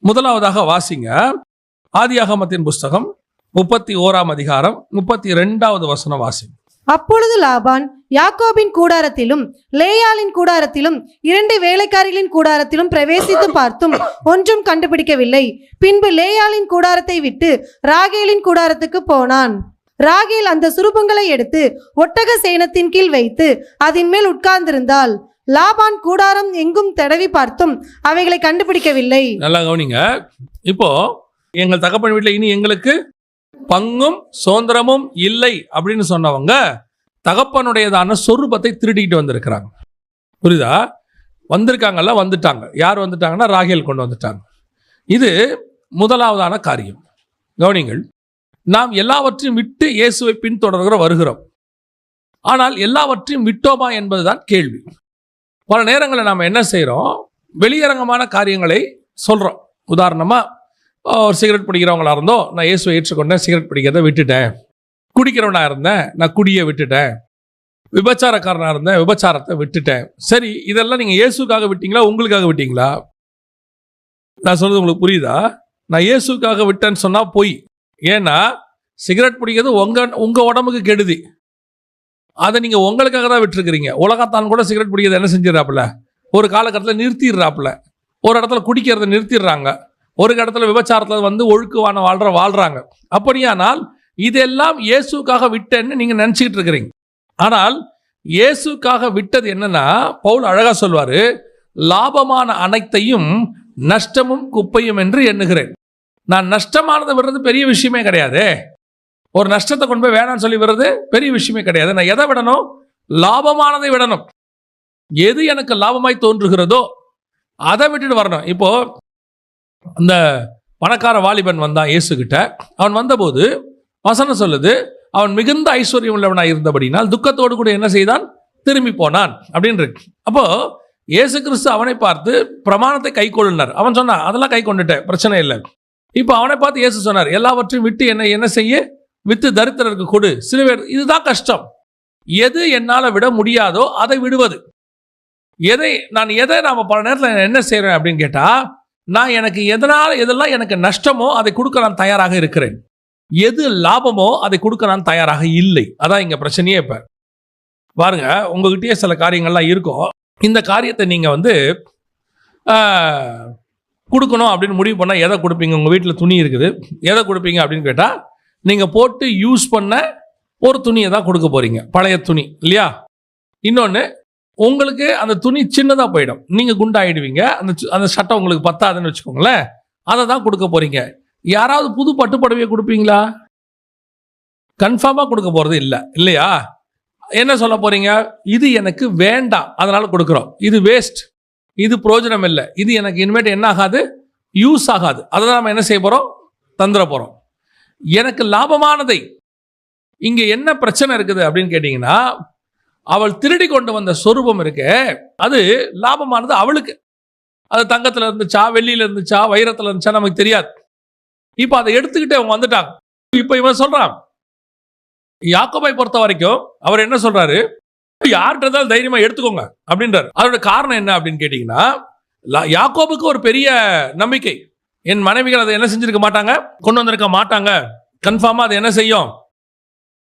முதலாவதாக வாசிங்க ஆதியாகமத்தின் புஸ்தகம் 31 அதிகாரம் 32வது வசனம் வாசிங்க. அப்பொழுது லாபான் யாக்கோபின் கூடாரத்திலும் லேயாளின் கூடாரத்திலும் 2 வேலைக்காரிகளின் கூடாரத்திலும் பிரவேசித்து பார்த்தும் ஒன்றும் கண்டுபிடிக்கவில்லை. பின்பு லேயாளின் கூடாரத்தை விட்டு ராகேலின் கூடாரத்துக்கு போனான். ராகேல் அந்த சுரூபங்களை எடுத்து ஒட்டக சேணத்தின் கீழ் வைத்து அதன் மேல் உட்கார்ந்திருந்தாள். லாபான் கூடாரம் எங்கும் தடவி பார்த்தும் அவைகளை கண்டுபிடிக்கவில்லை. நல்லா கவனிங்க. இப்போ எங்கள் தகப்பன் வீட்டில் இனி எங்களுக்கு பங்கும் சுதந்திரமும் இல்லை அப்படின்னு சொன்னவங்க தகப்பனுடையதான சொரூபத்தை திருடிக்கிட்டு வந்திருக்கிறாங்க. புரியுதா? வந்திருக்காங்கல்ல, வந்துட்டாங்க. யார் வந்துட்டாங்கன்னா ராகேல் கொண்டு வந்துட்டாங்க. இது முதலாவதான காரியம். கவனிங்கள், நாம் எல்லாவற்றையும் விட்டு இயேசுவை பின்தொடர்கிற வருகிறோம். ஆனால் எல்லாவற்றையும் விட்டோமா என்பதுதான் கேள்வி. பல நேரங்களில் நாம் என்ன செய்கிறோம், வெளியரங்கமான காரியங்களை சொல்கிறோம். உதாரணமாக, ஒரு சிகரெட் பிடிக்கிறவங்களா இருந்தோம், நான் இயேசுவை ஏற்றுக்கொண்டேன், சிகரெட் பிடிக்கிறத விட்டுட்டேன். குடிக்கிறவனாக இருந்தேன், நான் குடியை விட்டுட்டேன். விபச்சாரக்காரனாக இருந்தேன், விபச்சாரத்தை விட்டுட்டேன். சரி, இதெல்லாம் நீங்கள் இயேசுக்காக விட்டீங்களா, உங்களுக்காக விட்டீங்களா? நான் சொல்கிறது உங்களுக்கு புரியுதா? நான் இயேசுக்காக விட்டேன்னு சொன்னால் பொய். ஏன்னா சிகரெட் பிடிக்கிறது உங்கள் உடம்புக்கு கெடுதி. அதை நீங்கள் உங்களுக்காக தான் விட்டுருக்கிறீங்க. உலகத்தான் கூட சிகரெட் பிடிக்கிறது என்ன செஞ்சிடறாப்புல, ஒரு காலகட்டத்தில் நிறுத்திடுறாப்புல. ஒரு இடத்துல குடிக்கிறத நிறுத்திடுறாங்க, ஒரு இடத்துல விபச்சாரத்தில் ஒழுக்குவான வாழ்றாங்க. அப்படியானால் இதெல்லாம் இயேசுக்காக விட்டேன்னு நீங்கள் நினச்சிக்கிட்டு இருக்கிறீங்க. ஆனால் இயேசுக்காக விட்டது என்னன்னா, பவுல் அழகா சொல்வாரு, லாபமான அனைத்தையும் நஷ்டமும் குப்பையும் என்று எண்ணுகிறேன். நான் நஷ்டமானதை விடுறது பெரிய விஷயமே கிடையாது. ஒரு நஷ்டத்தை கொண்டு போய் வேணான்னு சொல்லி விடுறது பெரிய விஷயமே கிடையாது. நான் எதை விடணும்? லாபமானதை விடணும். எது எனக்கு லாபமாய் தோன்றுகிறதோ அதை விட்டுட்டு வரணும். இப்போ அந்த பணக்கார வாலிபன் வந்தான் இயேசுகிட்ட. அவன் வந்தபோது வசனம் சொல்லுது, அவன் மிகுந்த ஐஸ்வர்யம் உள்ளவனாய் இருந்தபடினால் துக்கத்தோடு கூட என்ன செய்தான்? திரும்பி போனான் அப்படின்னு இருக்கு. அப்போ இயேசு கிறிஸ்து அவனை பார்த்து பிரமாணத்தை கை கொள்ளினார். அவன் சொன்னான், அதெல்லாம் கை கொண்டுட்டேன், பிரச்சனை இல்லை. இப்போ அவனை பார்த்து இயேசு சொன்னார், எல்லாவற்றையும் விட்டு என்ன செய்ய? வித்து தரித்திரருக்கு கொடு. சில பேர் இதுதான் கஷ்டம். எது என்னால் விட முடியாதோ அதை விடுவது. எதை நாம பல நேரத்தில் என்ன செய்யறேன் அப்படின்னு கேட்டா, நான் எனக்கு எதெல்லாம் எனக்கு நஷ்டமோ அதை கொடுக்க நான் தயாராக இருக்கிறேன். எது லாபமோ அதை கொடுக்க நான் தயாராக இல்லை. அதான் இங்க பிரச்சனையே. இப்ப பாருங்க, உங்ககிட்டயே சில காரியங்கள்லாம் இருக்கும். இந்த காரியத்தை நீங்க கொடுக்கணும் அப்படின்னு முடிவு பண்ணால் எதை கொடுப்பீங்க? உங்கள் வீட்டில் துணி இருக்குது, எதை கொடுப்பீங்க அப்படின்னு கேட்டால், நீங்கள் போட்டு யூஸ் பண்ண ஒரு துணியை தான் கொடுக்க போகிறீங்க, பழைய துணி இல்லையா? இன்னொன்று, உங்களுக்கு அந்த துணி சின்னதாக போயிடும், நீங்கள் குண்டாயிடுவீங்க, அந்த சட்டை உங்களுக்கு பத்தாதுன்னு வச்சுக்கோங்களேன், அதை தான் கொடுக்க போகிறீங்க. யாராவது புது பட்டு புடவையை கொடுப்பீங்களா? கன்ஃபார்மாக கொடுக்க போகிறது இல்லை இல்லையா? என்ன சொல்ல போகிறீங்க? இது எனக்கு வேண்டாம், அதனால் கொடுக்குறோம். இது வேஸ்ட், இது பிரயோஜனம் இல்லை, இது எனக்கு இனிமேட்டு என்ன ஆகாது? யூஸ் ஆகாது. அதை தான் நம்ம என்ன செய்ய போகிறோம்? தந்துட போகிறோம். எனக்கு லாபமானதை. இங்கே என்ன பிரச்சனை இருக்குது அப்படின்னு கேட்டிங்கன்னா, அவள் திருடி கொண்டு வந்த சொரூபம் இருக்கு, அது லாபமானது அவளுக்கு. அது தங்கத்தில் இருந்துச்சா, வெள்ளியில் இருந்துச்சா, வைரத்தில் இருந்துச்சா நமக்கு தெரியாது. இப்போ அதை எடுத்துக்கிட்டு அவங்க வந்துட்டாங்க. இப்போ இவன் சொல்கிறான், யாக்கோபை பொறுத்த வரைக்கும் அவர் என்ன சொல்றாரு? யார்கிட்ட இருந்தாலும் தைரியமா எடுத்துக்கோங்க அப்படின்றாரு. அதோட காரணம் என்ன அப்படின்னு கேட்டீங்கன்னா, யாக்கோபுக்கு ஒரு பெரிய நம்பிக்கை, என் மனைவிகள் அதை என்ன செஞ்சிருக்க மாட்டாங்க, கொண்டு வந்திருக்க மாட்டாங்க, கன்ஃபார்மா அது என்ன செய்யும்,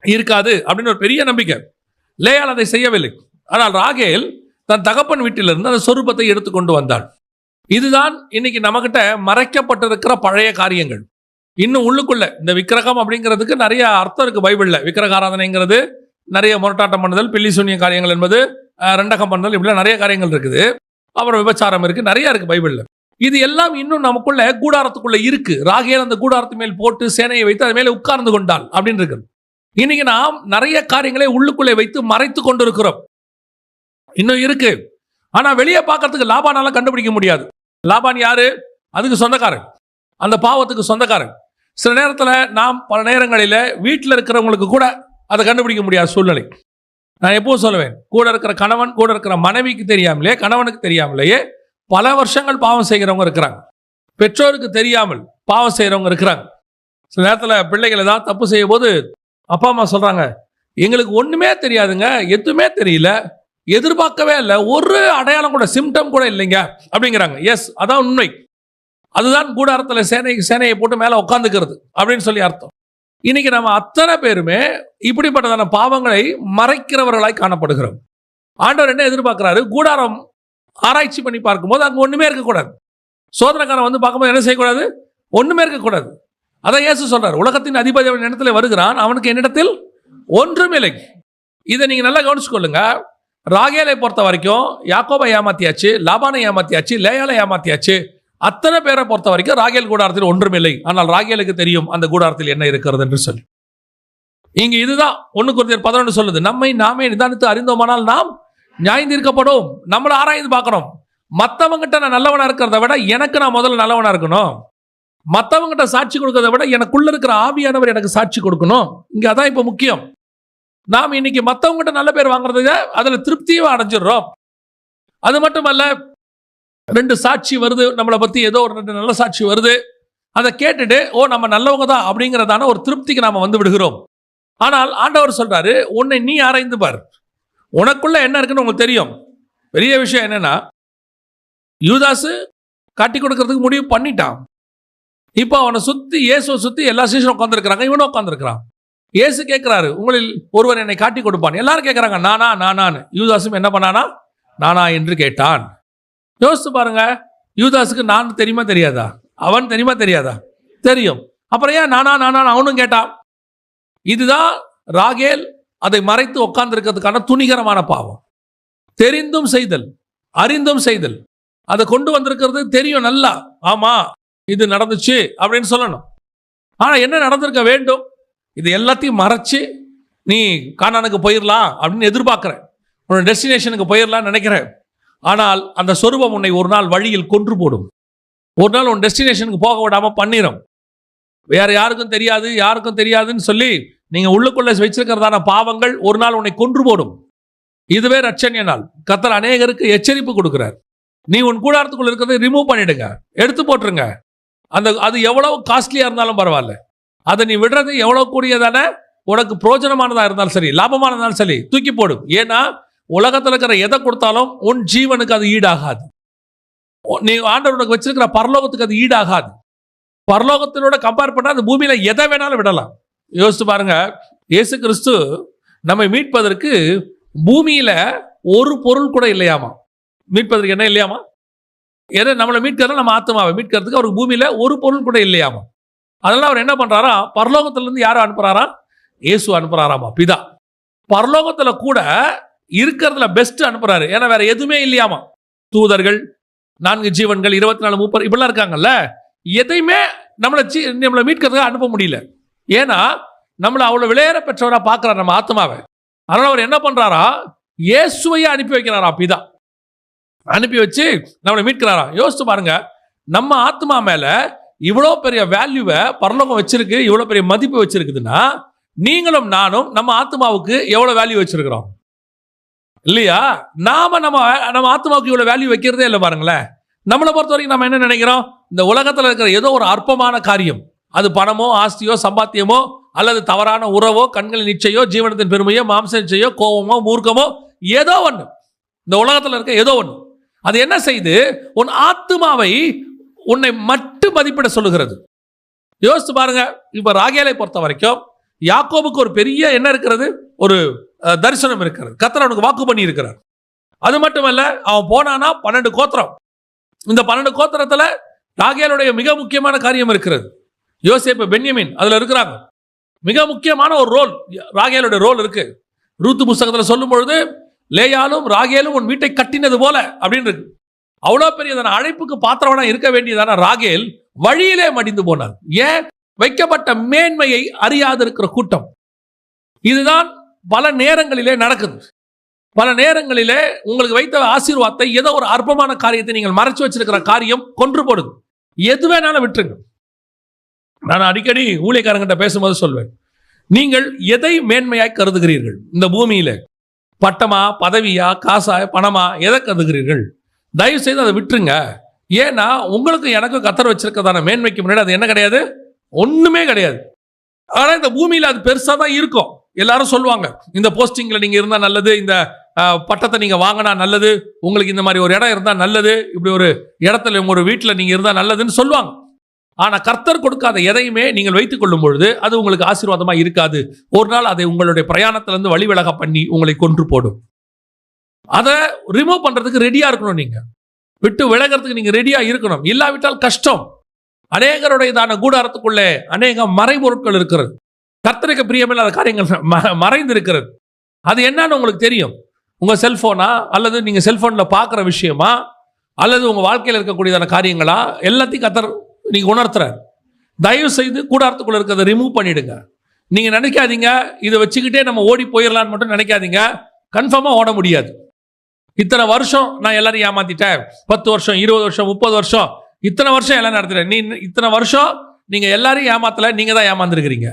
இருக்காது அப்படின்னு ஒரு பெரிய நம்பிக்கை. லேயாள் அதை செய்யவில்லை. ஆனால் ராகேல் தன் தகப்பன் வீட்டிலிருந்து அந்த சொரூபத்தை எடுத்துக்கொண்டு வந்தாள். இதுதான் இன்னைக்கு நம்மகிட்ட மறைக்கப்பட்டிருக்கிற பழைய காரியங்கள். இன்னும் உள்ளுக்குள்ள இந்த விக்கிரகம் அப்படிங்கிறதுக்கு நிறைய அர்த்தம் இருக்கு பைபிள்ல. விக்கிரக ஆராதனைங்கிறது நிறைய முரட்டாட்டம் பண்ணுதல், பில்லி சூனிய காரியங்கள் என்பது, ரெண்டகம் பண்ணுதல், இப்படி நிறைய காரியங்கள் இருக்குது. அப்புறம் விபச்சாரம் இருக்கு, நிறைய இருக்கு பைபிள்ல. இது எல்லாம் இன்னும் நமக்குள்ள கூடாரத்துக்குள்ள இருக்கு. ராகேல் அந்த கூடாரத்து மேல் போட்டு சேனையை வைத்து அது மேலே உட்கார்ந்து கொண்டாள் அப்படின்னு இருக்கு. இன்னைக்கு நாம் நிறைய காரியங்களை உள்ளுக்குள்ளே வைத்து மறைத்து கொண்டிருக்கிறோம். இன்னும் இருக்கு. ஆனா வெளியே பார்க்கறதுக்கு லாபானால கண்டுபிடிக்க முடியாது. லாபான் யாரு? அதுக்கு சொந்தக்காரன், அந்த பாவத்துக்கு சொந்தக்காரன். சில நேரத்தில் நாம் பல நேரங்களில் வீட்டில் இருக்கிறவங்களுக்கு கூட அதை கண்டுபிடிக்க முடியாத சூழ்நிலை. நான் எப்போது சொல்லுவேன், கூட இருக்கிற கணவன், கூட இருக்கிற மனைவிக்கு தெரியாமலே, கணவனுக்கு தெரியாமலேயே பல வருஷங்கள் பாவம் செய்கிறவங்க இருக்கிறாங்க. பெற்றோருக்கு தெரியாமல் பாவம் செய்கிறவங்க இருக்கிறாங்க. சில நேரத்தில் பிள்ளைகள் ஏதாவது தப்பு செய்யும் போது அப்பா அம்மா சொல்கிறாங்க, எங்களுக்கு ஒன்றுமே தெரியாதுங்க, எதுவுமே தெரியல, எதிர்பார்க்கவே இல்லை, ஒரு அடையாளம் கூட, சிம்டம் கூட இல்லைங்க அப்படிங்கிறாங்க. எஸ், அதான் உண்மை. அதுதான் கூடாரத்தில் சேனையை போட்டு மேலே உட்காந்துக்கிறது அப்படின்னு சொல்லி அர்த்தம். இன்னைக்கு நம்ம அத்தனை பேருமே இப்படிப்பட்டதான பாவங்களை மறைக்கிறவர்களாய் காணப்படுகிறோம். ஆண்டவர் என்ன எதிர்பார்க்கிறாரு? கூடாரம் ஆராய்ச்சி பண்ணி பார்க்கும்போது அங்கே ஒண்ணுமே இருக்கக்கூடாது. சோதனைக்காரன் வந்து பார்க்கும்போது என்ன செய்யக்கூடாது? ஒண்ணுமே இருக்கக்கூடாது. அதான் இயேசு சொல்றார், உலகத்தின் அதிபதி அவன் இடத்துல வருகிறான், அவனுக்கு என்னிடத்தில் ஒன்றுமில்லை. இதை நீங்க நல்லா கவனிச்சுக்கொள்ளுங்க. ராகேலை பொறுத்த வரைக்கும் யாக்கோபை ஏமாத்தியாச்சு, லாபானை ஏமாத்தியாச்சு, லேயாலை ஏமாத்தியாச்சு. அத்தனை பேரை பொறுத்த வரைக்கும் ராகேல் கூடாரத்தில் ஒன்றுமில்லை. ஆனால் ராகேலுக்கு தெரியும் அந்த கூடாரத்தில் என்ன இருக்கிறது என்று சொல்லி. இங்க இதுதான் 1 கொரிந்தியர் 11 சொல்லுது, நம்மை நாமே நிதானித்து அறிந்தோமானால் நாம் நியாயந்தீர்க்கப்படும். நம்மளை ஆராய்ந்து பார்க்கணும். மற்றவங்கிட்ட நான் நல்லவனா இருக்கிறத விட எனக்கு நான் முதல்ல நல்லவனா இருக்கணும். மற்றவங்கிட்ட சாட்சி கொடுக்கறத விட எனக்குள்ள இருக்கிற ஆவியானவர் எனக்கு சாட்சி கொடுக்கணும். இங்க அதான் இப்ப முக்கியம். நாம் இன்னைக்கு மற்றவங்கிட்ட நல்ல பேர் வாங்குறதுக்கு அதுல திருப்தியும் அடைஞ்சிடறோம். அது மட்டுமல்ல, 2 சாட்சி வருது நம்மளை பத்தி, ஏதோ ஒரு 2 நல்ல சாட்சி வருது, அதை கேட்டுட்டு ஓ நம்ம நல்லவங்க தான் அப்படிங்கிறதான ஒரு திருப்திக்கு நாம வந்து விடுகிறோம். ஆனால் ஆண்டவர் சொல்றாரு, உன்னை நீ ஆராய்ந்து பார், உனக்குள்ள என்ன இருக்குன்னு உங்களுக்கு தெரியும். பெரிய விஷயம் என்னன்னா, யூதாசு காட்டி கொடுக்கறதுக்கு முடிவு பண்ணிட்டான். இப்போ அவனை சுத்தி, இயேசுவை சுத்தி எல்லா சீஷனும் உட்காந்துருக்கிறாங்க, இவனும் உட்காந்துருக்கிறான். இயேசு கேட்கிறாரு, உங்களில் ஒருவர் என்னை காட்டி கொடுப்பான். எல்லாரும் கேட்கறாங்க நானா நானான்னு. யூதாசும் என்ன பண்ணானா? நானா என்று கேட்டான். யோசித்து பாருங்க, யூதாஸுக்கு நான் தெரியுமா தெரியாதா? அவன் தெரியுமா தெரியாதா? தெரியும். அப்புறம் ஏன் நானா நானான்னு அவனும் கேட்டான். இதுதான் ராகேல் அதை மறைத்து உட்கார்ந்து இருக்கிறதுக்கான துணிகரமான பாவம். தெரிந்தும் செய்தல், அறிந்தும் செய்தல். அதை கொண்டு வந்திருக்கிறது தெரியும் நல்லா, ஆமா இது நடந்துச்சு அப்படின்னு சொல்லணும். ஆனா என்ன நடந்திருக்க வேண்டும்? இது எல்லாத்தையும் மறைச்சு நீ கானானுக்கு போயிடலாம் அப்படின்னு எதிர்பார்க்கிறேன், உன்னோட டெஸ்டினேஷனுக்கு போயிடலாம் நினைக்கிறேன். ஆனால் அந்த சொரூபம் உன்னை ஒரு நாள் வழியில் கொன்று போடும். ஒரு நாள் உன் டெஸ்டினேஷனுக்கு போக விடாம பண்ணிடும். வேற யாருக்கும் தெரியாது, யாருக்கும் தெரியாதுன்னு சொல்லி நீங்க உள்ளுக்குள்ள வச்சிருக்கிறதான பாவங்கள் ஒரு நாள் உன்னை கொன்று போடும். இதுவே ரட்சணிய நாள். கர்த்தர் அநேகருக்கு எச்சரிப்பு கொடுக்கிறார். நீ உன் கூடாரத்துக்குள்ள இருக்கிறதை ரிமூவ் பண்ணிடுங்க, எடுத்து போட்டுருங்க. அது எவ்வளவு காஸ்ட்லியா இருந்தாலும் பரவாயில்ல, அதை நீ விடுறது எவ்வளவு கூடியதான உனக்கு பிரோஜனமானதா இருந்தாலும் சரி, லாபமானதா இருந்தாலும் சரி, தூக்கி போடும். ஏன்னா உலகத்தில் இருக்கிற எதை கொடுத்தாலும் உன் ஜீவனுக்கு அது ஈடாகாது. நீ ஆண்டவனுக்கு வச்சிருக்கிற பரலோகத்துக்கு அது ஈடாகாது. பரலோகத்தினோட கம்பேர் பண்ணா அந்த பூமியில எதை வேணாலும் விடலாம். யோசிச்சு பாருங்க, இயேசு கிறிஸ்து நம்மை மீட்பதற்கு பூமியில ஒரு பொருள் கூட இல்லையாமா. மீட்பதற்கு என்ன இல்லையாமா? ஏன்னா நம்மளை மீட்கிறது நம்ம ஆத்மாவை மீட்கிறதுக்கு அவருக்கு பூமியில ஒரு பொருள் கூட இல்லையாமா. அதனால அவர் என்ன பண்றாரா? பரலோகத்திலிருந்து யாரும் அனுப்புறாரா? இயேசு அனுப்புறாராமா, பிதா. பரலோகத்துல கூட இருக்கிறதுல பெஸ்ட் அனுப்புறாரு. ஏன்னா வேற எதுவுமே இல்லையாமா. தூதர்கள், 4 ஜீவன்கள், 24 மூப்பர் இப்படிலாம் இருக்காங்கல்ல, எதையுமே நம்மளை மீட்கிறதுக்கு அனுப்ப முடியல. ஏன்னா நம்மளை அவ்வளவு விலையேற பெற்றவரா பார்க்கிறார் நம்ம ஆத்மாவை. அதனால அவர் என்ன பண்றாரா? இயேசுவையே அனுப்பி வைக்கிறாரா பிதா. அனுப்பி வச்சு நம்மளை மீட்கிறாரா. யோசிச்சு பாருங்க, நம்ம ஆத்மா மேல இவ்வளோ பெரிய வேல்யூவை பரலோகம் வச்சிருக்கு, இவ்வளோ பெரிய மதிப்பு வச்சிருக்குதுன்னா நீங்களும் நானும் நம்ம ஆத்மாவுக்கு எவ்வளோ வேல்யூ வச்சிருக்கிறோம் இல்லையா? நம்ம ஆத்மாவுக்கு இவ்வளோ வேல்யூ வைக்கிறதே இல்லை பாருங்களேன். நம்மளை பொறுத்த வரைக்கும் நம்ம என்ன நினைக்கிறோம்? இந்த உலகத்தில் இருக்கிற ஏதோ ஒரு அற்பமான காரியம், அது பணமோ ஆஸ்தியோ சம்பாத்தியமோ அல்லது தவறான உறவோ கண்களின் இச்சையோ ஜீவனத்தின் பெருமையோ மாம்ச இச்சையோ கோபமோ மூர்க்கமோ ஏதோ ஒன்று, இந்த உலகத்தில் இருக்க ஏதோ ஒன்று, அது என்ன செய்து உன் ஆத்மாவை உன்னை மட்டும் மதிப்பிட சொல்லுகிறது. யோசித்து பாருங்க. இப்ப ராகேலை பொறுத்த வரைக்கும் யாக்கோபுக்கு ஒரு பெரிய என்ன இருக்கிறது? ஒரு தரிசனம் இருக்கிறது. கர்த்தர் அவனுக்கு வாக்கு பண்ணி இருக்கிறார். அது மட்டுமல்ல, அவன் போனானா 12 கோத்திரம். இந்த 12 கோத்திரத்துல ராகேலுடைய மிக முக்கியமான காரியம் இருக்கிறது. யோசேப்பு, பென்யமின் அதுல இருக்கிறாங்க. மிக முக்கியமான ஒரு ரோல் ராகேலுடைய ரோல் இருக்கு. ரூத்து புஸ்தகத்துல சொல்லும் பொழுது, லேயாலும் ராகேலும் உன் வீட்டை கட்டினது போல அப்படின்னு இருக்கு. அவ்வளோ பெரியதான அழைப்புக்கு பாத்திரவனா இருக்க வேண்டியதான ராகேல் வழியிலே மடிந்து போனார். ஏன்? வைக்கப்பட்ட மேன்மையை அறியாது இருக்கிற கூட்டம். இதுதான் பல நேரங்களிலே நடக்குது. பல நேரங்களிலே உங்களுக்கு வைத்த ஆசீர்வாதத்தை, ஏதோ ஒரு அற்பமான காரியத்தை நீங்கள் மறைச்சு வச்சிருக்கிற காரியம் கொன்று போடுது. எது வேணாலும் விட்டுருங்க. நான் அடிக்கடி ஊழியக்காரங்கிட்ட பேசும்போது சொல்வேன், நீங்கள் எதை மேன்மையாய் கருதுகிறீர்கள்? இந்த பூமியில பட்டமா, பதவியா, காசா, பணமா, எதை கருதுகிறீர்கள்? தயவு செய்து அதை விட்டுருங்க. ஏன்னா உங்களுக்கு எனக்கும் கர்த்தர் வச்சிருக்கிறதான மேன்மைக்கு முன்னாடி அது என்ன கிடையாது? ஒண்ணுமே கிடையாது. ஆனா இந்த பூமியில அது பெருசா தான் இருக்கும். எல்லாரும் சொல்லுவாங்க, இந்த போஸ்டிங்ல நீங்க இருந்தா நல்லது, இந்த பட்டத்தை நீங்க வாங்கினா நல்லது, உங்களுக்கு இந்த மாதிரி ஒரு இடம் இருந்தா நல்லது, இப்படி ஒரு இடத்துல ஒரு வீட்டில் நீங்க இருந்தா நல்லதுன்னு சொல்லுவாங்க. ஆனா கர்த்தர் கொடுக்காத எதையுமே நீங்கள் வைத்துக் கொள்ளும் பொழுது அது உங்களுக்கு ஆசீர்வாதமா இருக்காது. ஒரு நாள் அதை உங்களுடைய பிரயாணத்திலிருந்து வழி விலக பண்ணி உங்களை கொன்று போடும். அதை ரிமூவ் பண்றதுக்கு ரெடியா இருக்கணும். நீங்க விட்டு விலகிறதுக்கு நீங்க ரெடியா இருக்கணும். இல்லாவிட்டால் கஷ்டம். அநேகருடையதான கூடாரத்துக்குள்ளே அநேக மறைபொருட்கள் இருக்கிறது. கர்த்தருக்கு பிரியமில்லாத காரியங்கள் மறைந்து இருக்கிறது. அது என்னன்னு உங்களுக்கு தெரியும். உங்க செல்போனா, அல்லது நீங்க செல்போன்ல பார்க்குற விஷயமா, அல்லது உங்க வாழ்க்கையில் இருக்கக்கூடியதான காரியங்களா, எல்லாத்தையும் கர்த்தர் நீங்க உணர்த்துறார். தயவு செய்து கூடாரத்துக்குள்ள இருக்கிறத ரிமூவ் பண்ணிடுங்க. நீங்க நினைக்காதீங்க இதை வச்சுக்கிட்டே நம்ம ஓடி போயிடலான்னு மட்டும் நினைக்காதீங்க. கன்ஃபார்மா ஓட முடியாது. இத்தனை வருஷம் நான் எல்லாரும் ஏமாத்திட்டேன், 10 வருஷம் 20 வருஷம் 30 வருஷம் இத்தனை வருஷம் எல்லாம் நடத்துறேன். நீ இத்தனை வருஷம் நீங்க எல்லாரையும் ஏமாத்தல, நீங்க தான் ஏமாந்துருக்கிறீங்க.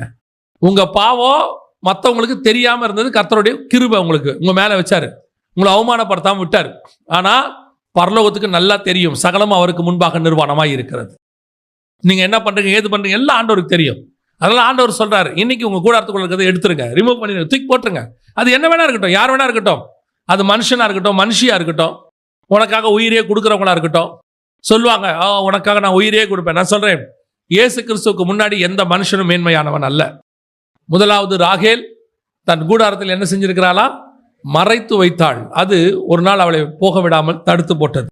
உங்க பாவம் மற்றவங்களுக்கு தெரியாம இருந்தது. கர்த்தருடைய கிருபை உங்களுக்கு உங்க மேல வச்சாரு, உங்களை அவமானப்படுத்தாம விட்டாரு. ஆனா பரலோகத்துக்கு நல்லா தெரியும், சகலம் அவருக்கு முன்பாக நிர்வாணமாய் இருக்கிறது. நீங்க என்ன பண்றீங்க, ஏது பண்றீங்க எல்லாம் ஆண்டவருக்கு தெரியும். அதனால ஆண்டவர் சொல்றாரு, இன்னைக்கு உங்க கூடாரத்துக்குள்ள இருக்கிறத எடுத்துருங்க, ரிமூவ் பண்ணிடுங்க, தூக்கி போட்டுருங்க. அது என்ன வேணா இருக்கட்டும், யார் வேணா இருக்கட்டும், அது மனுஷனா இருக்கட்டும், மனுஷியா இருக்கட்டும், உனக்காக உயிரே கொடுக்குறவங்களா இருக்கட்டும். சொல்லுவாங்க, உனக்காக நான் உயிரே கொடுப்பேன். நான் சொல்றேன், இயேசு கிறிஸ்துவுக்கு முன்னாடி எந்த மனுஷனும் மேன்மையானவன் அல்ல. முதலாவது ராகேல் தன் கூடாரத்தில் என்ன செஞ்சிருக்கிறாளா, மறைத்து வைத்தாள். அது ஒரு நாள் அவளை போக விடாமல் தடுத்து போட்டது.